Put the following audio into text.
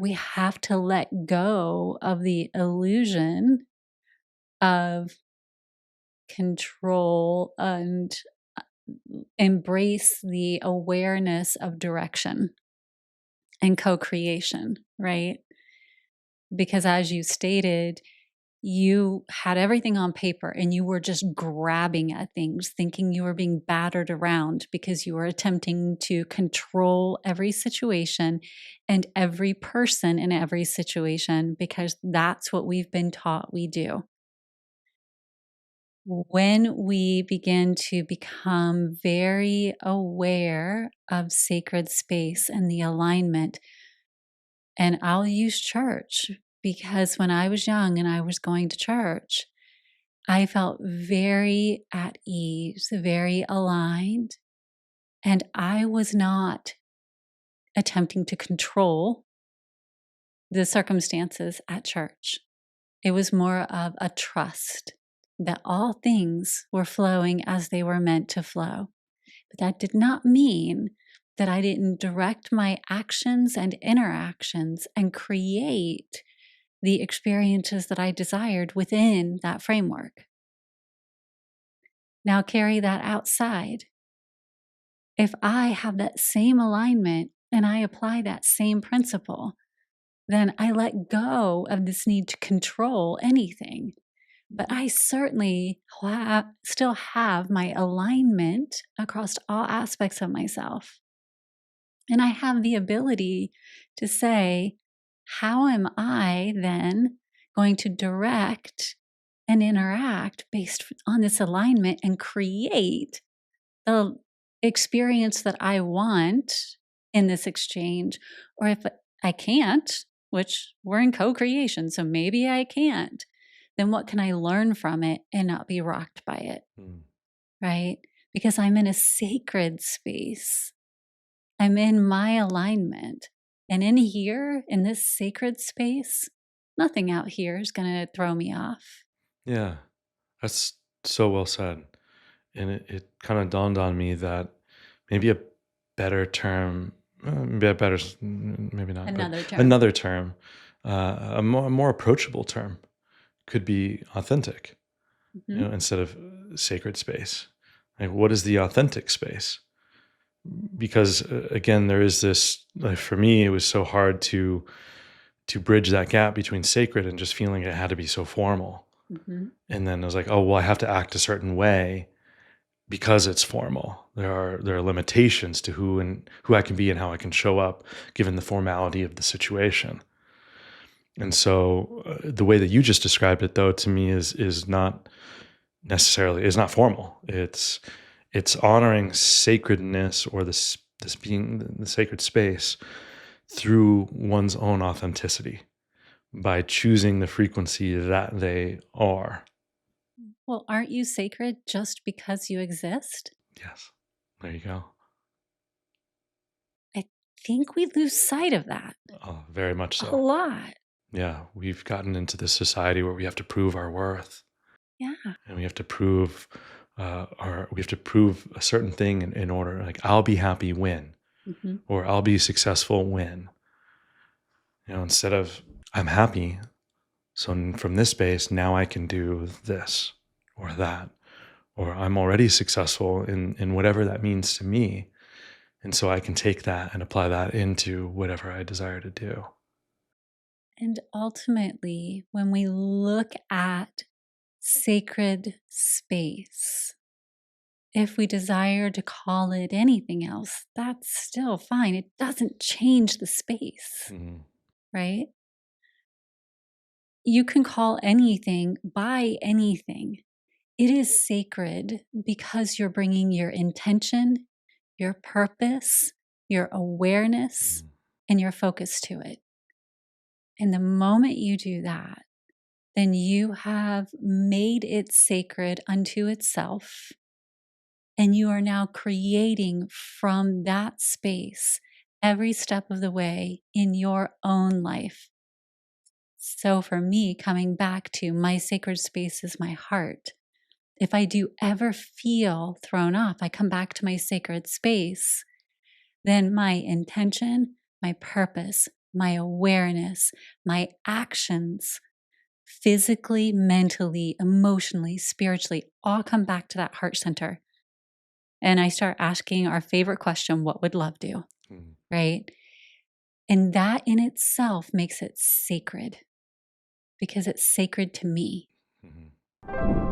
we have to let go of the illusion of control and embrace the awareness of direction and co-creation, right? Because as you stated, you had everything on paper and you were just grabbing at things, thinking you were being battered around because you were attempting to control every situation and every person in every situation, because that's what we've been taught we do. When we begin to become very aware of sacred space and the alignment, and I'll use church because when I was young and I was going to church, I felt very at ease, very aligned, and I was not attempting to control the circumstances at church. It was more of a trust that all things were flowing as they were meant to flow. But that did not mean that I didn't direct my actions and interactions and create the experiences that I desired within that framework. Now carry that outside. If I have that same alignment and I apply that same principle, then I let go of this need to control anything. But I certainly still have my alignment across all aspects of myself. And I have the ability to say, how am I then going to direct and interact based on this alignment and create the experience that I want in this exchange? Or if I can't, which we're in co-creation, so maybe I can't, then what can I learn from it and not be rocked by it? Right? Because I'm in a sacred space. I'm in my alignment. And in here, in this sacred space, nothing out here is going to throw me off. Yeah, that's so well said. And it kind of dawned on me that maybe a better term, maybe not, but Another term. another term, a more approachable term could be authentic, Mm-hmm. instead of sacred space. Like, what is the authentic space? Because again, there is this, like, for me, it was so hard to bridge that gap between sacred and just feeling it had to be so formal. Mm-hmm. And then I was like, oh, well, I have to act a certain way because it's formal. There are limitations to who I can be and how I can show up given the formality of the situation. And so the way that you just described it, though, to me is not formal. It's honoring sacredness, or this being the sacred space, through one's own authenticity by choosing the frequency that they are. Well, aren't you sacred just because you exist? Yes. There you go. I think we lose sight of that Oh, very much a so. lot. Yeah. We've gotten into this society where we have to prove our worth, Yeah. and we have to prove a certain thing in order, like, I'll be happy when, Mm-hmm. or I'll be successful when, instead of I'm happy. So from this space, now I can do this or that, or I'm already successful in whatever that means to me. And so I can take that and apply that into whatever I desire to do. And ultimately, when we look at sacred space, if we desire to call it anything else, that's still fine. It doesn't change the space, Mm-hmm. right? You can call anything by anything. It is sacred because you're bringing your intention, your purpose, your awareness, Mm-hmm. and your focus to it. And the moment you do that, then you have made it sacred unto itself. And you are now creating from that space every step of the way in your own life. So for me, coming back to my sacred space is my heart. If I do ever feel thrown off, I come back to my sacred space, then my intention, my purpose, my awareness, my actions, physically, mentally, emotionally, spiritually, all come back to that heart center. And I start asking our favorite question, what would love do? Right? And that in itself makes it sacred because it's sacred to me. Mm-hmm.